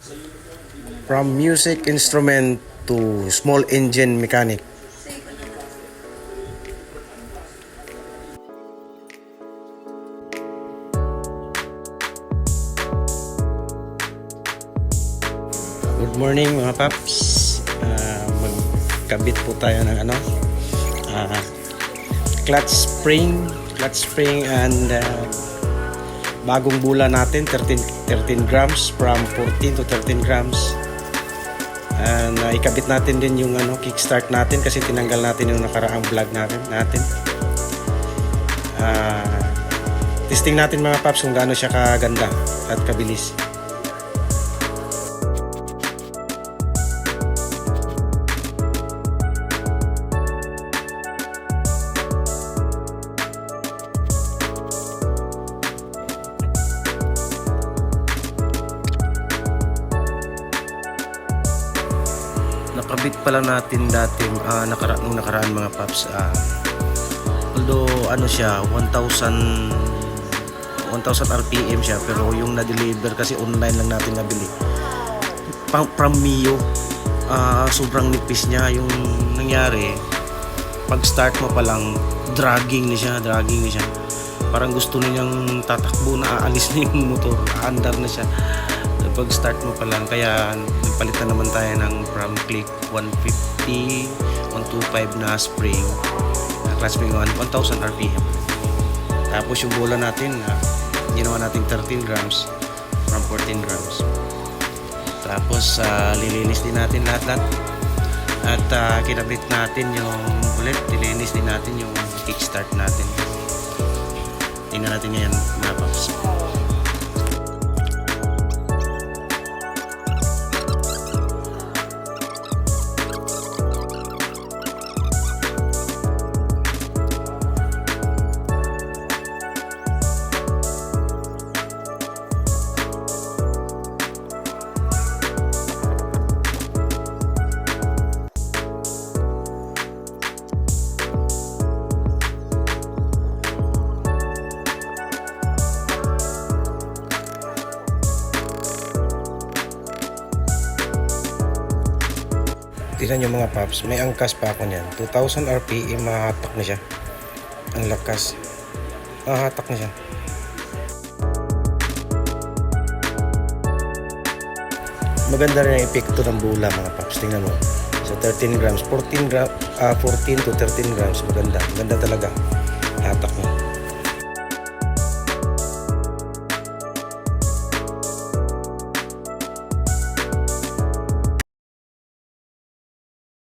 From music instrument to small engine mechanic. Good morning mga paps. Magkabit po tayo ng clutch spring and bagong bula natin 13 grams from 14 to 13 grams. And ikabit natin din yung kickstart natin kasi tinanggal natin yung nakaraang vlog natin. Testing natin mga paps kung gaano siya kaganda at kabilis. Nakabit pala natin dati nung nakaraan mga paps, although siya 1000 RPM siya, pero yung na-deliver kasi online lang natin nabili from Mio. Sobrang nipis niya. Yung nangyari, pag start mo pa lang dragging niya, parang gusto niyang tatakbo na aalis na yung motor, aandar na siya pag start mo pa lang. Kaya nagpalit na naman tayo ng from click 150 125 na spring, clutch spring 1000 RPM. Tapos yung bola natin ginawa natin 13 grams from 14 grams. Tapos lilinis din natin lahat at kinabit natin yung ulit, lilinis din natin yung kickstart natin. Tingnan natin ngayon mga paps. Tignan nyo mga paps, may angkas pa ako niyan. 2000 RPM, mahahatak na siya. Ang lakas. Mahahatak na siya. Maganda rin ang epekto ng bula mga paps. Tingnan mo. So 13 grams, 14 to 13 grams. Maganda. Maganda talaga. Hatak na.